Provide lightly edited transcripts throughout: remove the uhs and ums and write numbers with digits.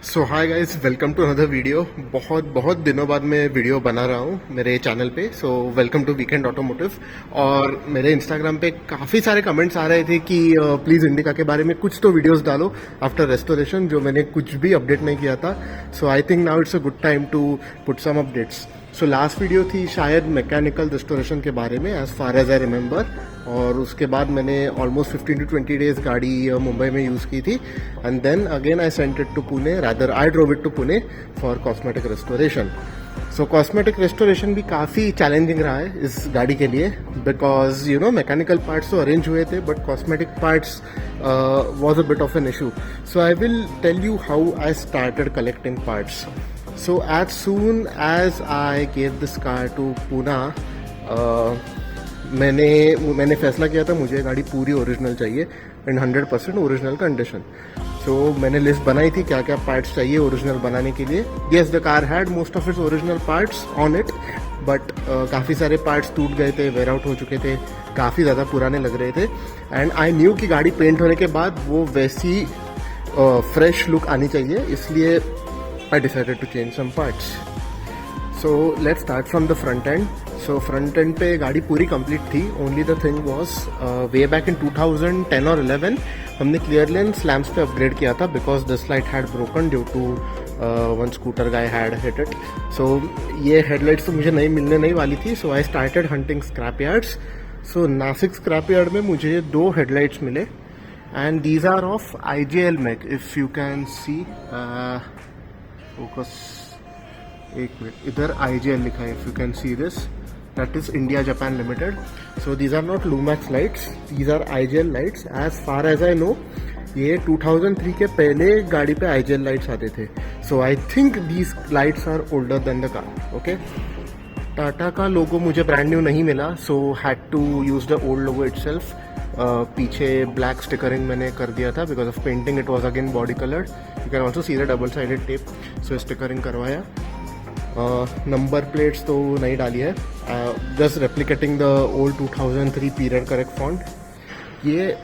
So hi guys, welcome to another video. बहुत बहुत दिनों बाद मैं वीडियो बना रहा हूँ मेरे चैनल पे। So welcome to weekend automotive. और मेरे इंस्टाग्राम पे काफ़ी सारे कमेंट्स आ रहे थे कि प्लीज़ इंडिका के बारे में कुछ तो वीडियोस डालो आफ्टर रेस्टोरेशन, जो मैंने कुछ भी अपडेट नहीं किया था। So I think now it's a good time to put some updates. So last video थी शायद मैकेनिकल रेस्टोरेशन के बारे में, as far as I remember. और उसके बाद मैंने ऑलमोस्ट 15 to 20 डेज गाड़ी मुंबई में यूज़ की थी, and then again I sent it to Pune, rather I drove it to Pune for cosmetic restoration. So cosmetic restoration भी काफ़ी चैलेंजिंग रहा है इस गाड़ी के लिए, because you know mechanical parts तो अरेंज हुए थे but cosmetic parts was a bit of an issue. So I will tell you how I started collecting parts. So as soon as I gave this car to Pune, मैंने फैसला किया था मुझे गाड़ी पूरी ओरिजिनल चाहिए एंड 100% ओरिजिनल कंडीशन. सो मैंने list बनाई थी क्या क्या पार्ट्स चाहिए ओरिजिनल बनाने के लिए. Yes, the car had most of its original parts on it, but काफ़ी सारे पार्ट्स टूट गए थे, वेयर आउट हो चुके थे, काफ़ी ज़्यादा पुराने लग रहे थे. एंड आई न्यू कि गाड़ी पेंट होने के बाद वो वैसी फ्रेश लुक आनी चाहिए, इसलिए I decided to change some parts. So let's start from the front end. So front end पे गाड़ी पूरी complete थी. Only the thing was way back in 2010 or 11 हमने clear lens lamps पे upgrade किया था because this light had broken due to one scooter guy had hit it. So ये headlights तो मुझे नहीं मिलने नहीं वाली थी. So I started hunting scrap yards. So Nashik scrap yard में मुझे 2 headlights मिले and these are of IJL Mech. If you can see focus, एक मिनट, इधर IJL लिखा है. If you can see this, that is India Japan limited. So these are not Lumax lights, these are IJL lights. As far as I know ये 2003 के पहले गाड़ी पे IJL lights आते थे. So I think these lights are older than the car. Okay, Tata का logo मुझे brand new नहीं मिला, so had to use the old logo itself. पीछे ब्लैक स्टिकरिंग मैंने कर दिया था because of painting, it was again body coloured. You can also see the double sided tape. So stickering करवाया. Number plates तो नहीं डाली है, just replicating the old 2003 period correct font. ये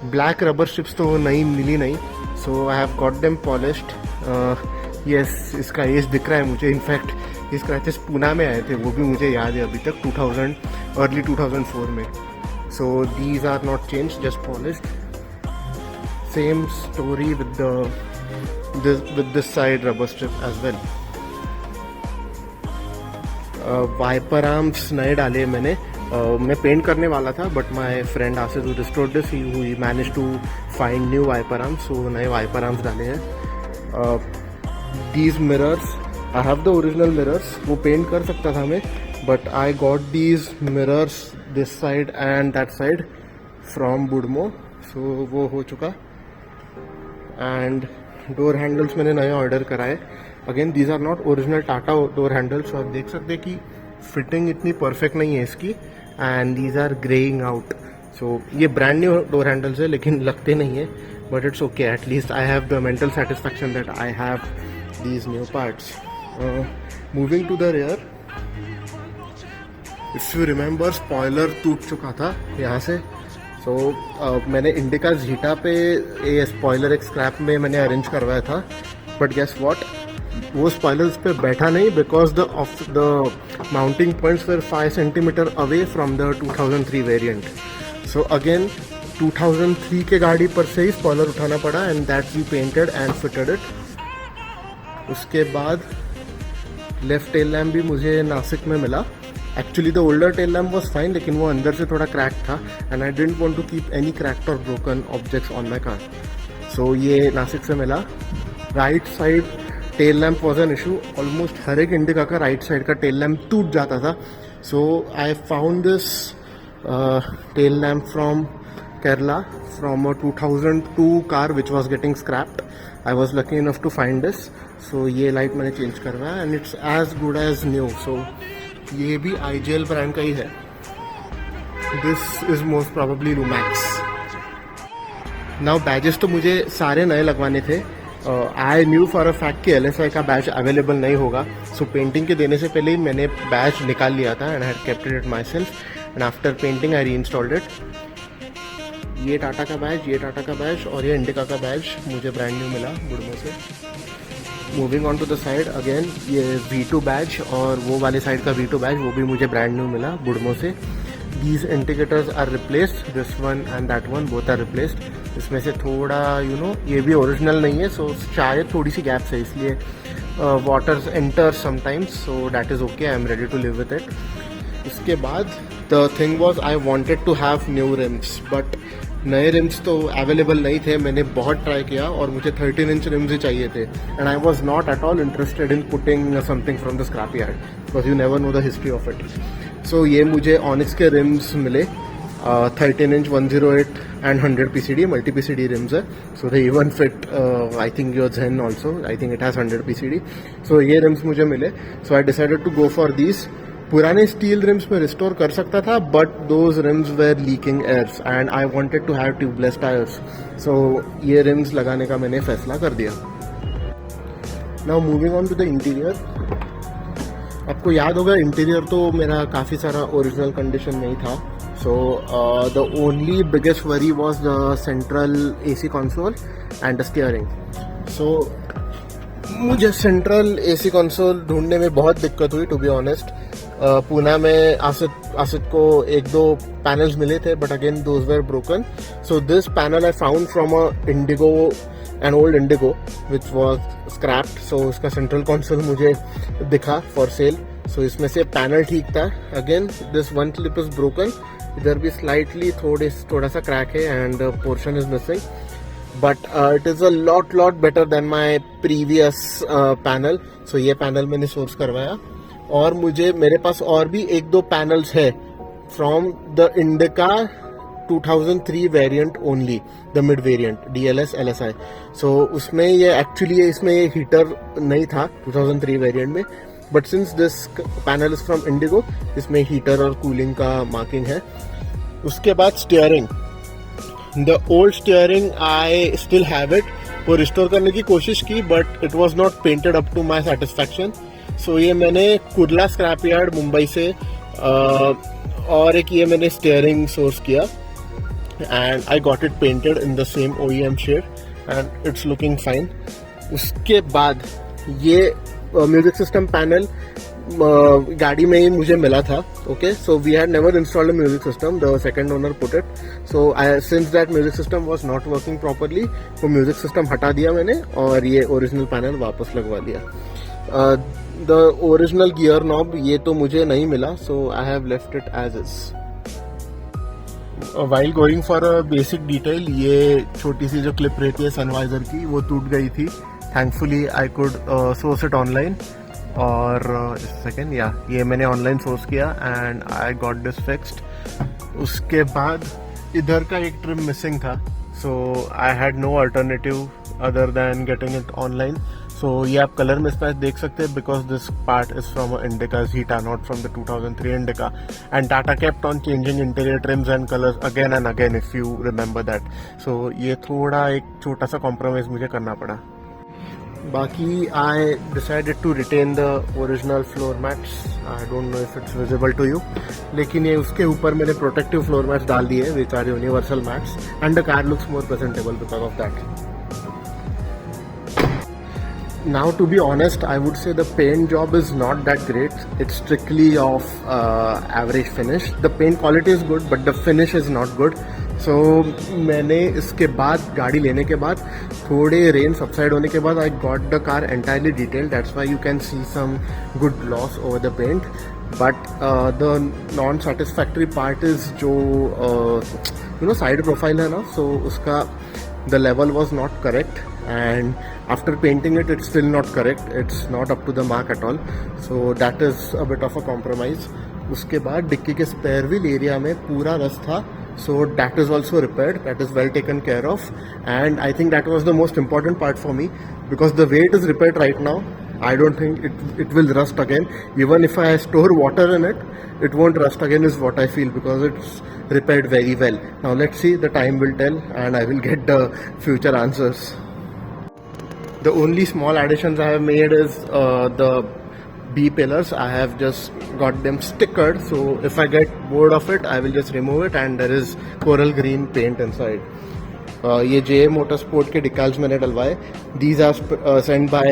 ब्लैक रबर स्ट्रिप्स तो नहीं मिली नहीं, so I have got them polished. Yes, इसका एज दिख रहा है मुझे. इनफैक्ट ये स्क्रैचेस पुणे में आए थे, वो भी मुझे याद है अभी तक, अर्ली 2004 में. So these are not changed, just polished. Same story with this side rubber strip as well. Wiper arms नए डाले मैंने. मैं पेंट करने वाला था but my friend Asif who restored this, he managed to find new wiper arms, so नए wiper arms डाले हैं. These mirrors, I have the original mirrors. वो पेंट कर सकता था मैं, but I got these mirrors this side and that side from Budmo, so वो हो चुका. एंड डोर हैंडल्स मैंने नए ऑर्डर कराए. Again these are not original Tata door handles. आप देख सकते हैं कि फिटिंग इतनी परफेक्ट नहीं है इसकी, and these are greying out. So ये ब्रांड न्यू डोर हैंडल्स है लेकिन लगते नहीं है, but it's okay. At least I have the mental satisfaction that I have these new parts. Moving to the rear, if you remember spoiler टूट चुका था यहाँ से. सो मैंने इंडिका जीटा पे ये स्पॉयलर एक स्क्रैप में मैंने अरेंज करवाया था, बट गेस व्हाट, वो स्पॉयलर्स पे बैठा नहीं because the mounting points were 5 centimetre away from the 2003 variant. So again 2003 के गाड़ी पर से ही स्पॉयलर उठाना पड़ा and that we painted and fitted it. उसके बाद लेफ्ट टेल लैम्प भी मुझे नासिक में मिला. Actually the older tail lamp was fine, लेकिन वो अंदर से थोड़ा क्रैक था and I didn't want to keep any cracked और broken objects on my car. So ये नासिक से मिला. Right side tail lamp was an issue. Almost हर एक इंडिका का राइट साइड का टेल लैम्प टूट जाता था. So I found this tail lamp from Kerala from a 2002 car which was getting scrapped. I was lucky enough to find this. So ये light मैंने change करवाया and it's as good as new. So ये भी IJL brand का ही है. This is most probably Lumax. Now badges तो मुझे सारे नए लगवाने थे. I knew for a fact कि LSI का बैच अवेलेबल नहीं होगा, सो पेंटिंग के देने से पहले ही मैंने बैच निकाल लिया था and I had kept it myself. And after painting I reinstalled it. ये टाटा का बैच, ये टाटा का बैच और ये इंडिका का बैच मुझे ब्रांड न्यू मिला गुड़मो से. Moving on to the side again, ये V2 बैज और वो वाले साइड का V2 बैज वो भी मुझे ब्रांड न्यू मिला बुडमो से. These indicators are replaced, this one and that one both are replaced. इसमें से थोड़ा ये भी ओरिजिनल नहीं है, सो शायद थोड़ी सी गैप्स है, इसलिए waters enter sometimes, so that is okay, I am ready to live with it. इसके बाद the thing was I wanted to have new rims, but नए रिम्स तो अवेलेबल नहीं थे. मैंने बहुत ट्राई किया और मुझे 13 इंच रिम्स ही चाहिए थे, and I was not at all interested in putting something from the scrap yard, because you never know the history of it. So ये मुझे ऑनिक्स के रिम्स मिले, 13 inch 108 and 100 PCD multi PCD rims है. So they even fit I think your Zen also, I think it has 100 PCD. So ये rims मुझे मिले, so I decided to go for these. पुराने steel rims में restore कर सकता था, but those rims were leaking airs and I wanted to have tubeless tyres. So ये rims लगाने का मैंने फैसला कर दिया. Now moving on to the interior. आपको याद होगा इंटीरियर तो मेरा काफ़ी सारा ओरिजिनल कंडीशन में ही था. So the only biggest worry was the central AC console and the steering. So मुझे सेंट्रल AC कंसोल ढूंढने में बहुत दिक्कत हुई, टू बी ऑनेस्ट. पूना में आसित को 1-2 पैनल्स मिले थे, but again those were broken. So this panel I found from an old Indigo which was scrapped. So उसका सेंट्रल कंसोल मुझे दिखा फॉर सेल. सो इसमें से पैनल ठीक था. Again this one clip is broken, इधर भी स्लाइटली थोड़ा सा क्रैक है and portion is missing, but it is a lot better than my previous panel. So ये पैनल मैंने सोर्स करवाया, और मेरे पास और भी 1-2 पैनल्स है from the Indica 2003 variant only, the mid variant DLS LSI. So उसमें इसमें ये हीटर नहीं था 2003 वेरिएंट में, but since this panel is from Indigo, इसमें हीटर और कूलिंग का मार्किंग है. उसके बाद steering, the old steering I still have it. वो रिस्टोर करने की कोशिश की, but it was not painted up to my satisfaction. So ये मैंने कुर्ला स्क्रैप यार्ड मुंबई से और एक ये मैंने स्टीयरिंग सोर्स किया, and I got it painted in the same OEM shade and it's looking fine. उसके बाद ये म्यूजिक सिस्टम पैनल गाड़ी में ही मुझे मिला था. Okay, so we had never installed a music system, the second owner put it. So since that music system was not working properly, वो music system हटा दिया मैंने और ये ओरिजिनल पैनल वापस लगवा लिया. द ओरिजिनल गियर नॉब ये तो मुझे नहीं मिला, so I have left it as is. While going for a basic detail, ये छोटी सी जो क्लिप रहती है सनवाइजर की, वो टूट गई थी. Thankfully I could source it online, और सेकेंड ये मैंने ऑनलाइन सोर्स किया and I got this fixed. उसके बाद इधर का एक ट्रिम मिसिंग था, so I had no alternative other than getting it online. So ये आप कलर मिसमैच देख सकते हैं, because this part is from Indica Zeta, not from the 2003 Indica, and Tata kept on changing interior trims and colors again and again, if you remember that. So ये थोड़ा एक छोटा सा कॉम्प्रोमाइज मुझे करना पड़ा. बाकी I decided to retain the original floor mats. I don't know if it's visible to you, लेकिन ये उसके ऊपर मैंने प्रोटेक्टिव फ्लोर मैट्स डाल दिए, which are universal mats, and the car looks more presentable because of that. Now, to be honest, I would say the paint job is not that great. It's strictly of average finish. The paint quality is good, but the finish is not good. So मैंने इसके बाद गाड़ी लेने के बाद थोड़े rain subside होने के बाद I got the car entirely detailed. That's why you can see some good gloss over the paint. But the non-satisfactory part is जो side profile है ना, so उसका the level was not correct, and after painting it, it's still not correct. It's not up to the mark at all. So that is a bit of a compromise. उसके बाद dicky के spare wheel area में पूरा rust था, so that is also repaired. That is well taken care of, and I think that was the most important part for me, because the way it is repaired right now, I don't think it will rust again. Even if I store water in it, it won't rust again is what I feel, because it's repaired very well. Now let's see, the time will tell and I will get the future answers. The only small additions I have made is the B pillars. I have just got them stickered, so if I get bored of it, I will just remove it, and there is coral green paint inside. ये JA Motorsport के decals मैंने डलवाए. These are sent by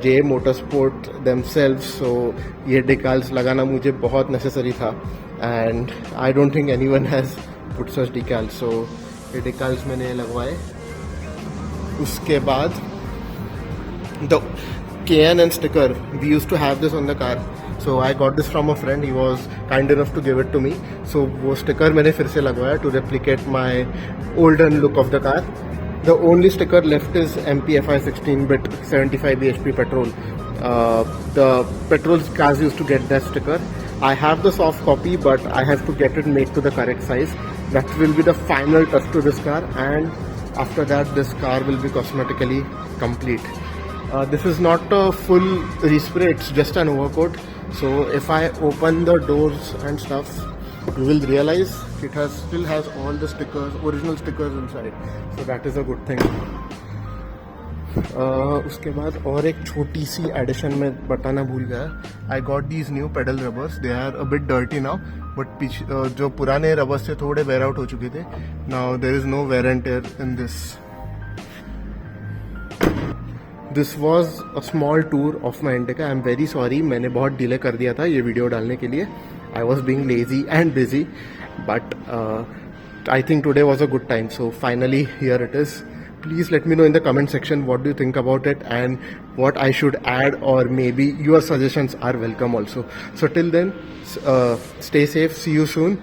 JA Motorsport themselves. So ये decals लगाना मुझे बहुत necessary था, and I don't think anyone has put such decals. So ये डिकल्स मैंने लगवाए. उसके बाद the KNN sticker, we used to have this on the car. So I got this from a friend. He was kind enough to give it to me. So वो sticker मैंने फिर से लगवाया to replicate my olden look of the car. The only sticker left is MPFI 16-bit 75 bhp petrol. The petrol cars used to get that sticker. I have the soft copy, but I have to get it made to the correct size. That will be the final touch to this car, and after that this car will be cosmetically complete. This is not a full respray, it's just an overcoat. So if I open the doors and stuff, you will realize it still has all the stickers, original stickers inside. So that is a good thing. उसके बाद और एक छोटी सी addition में बताना भूल गया. I got these new pedal rubbers. They are a bit dirty now, but जो पुराने रबर्स थे थोड़े wear out हो चुके थे. Now there is no wear and tear in this. This was a small tour of my Indica. I am very sorry, मैंने बहुत delay कर दिया था ये वीडियो डालने के लिए. I was being lazy and busy, but I think today was a good time. So finally here it is. Please let me know in the comment section what do you think about it and what I should add, or maybe your suggestions are welcome also. So till then, stay safe. See you soon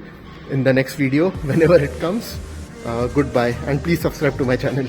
in the next video whenever it comes. Goodbye, and please subscribe to my channel.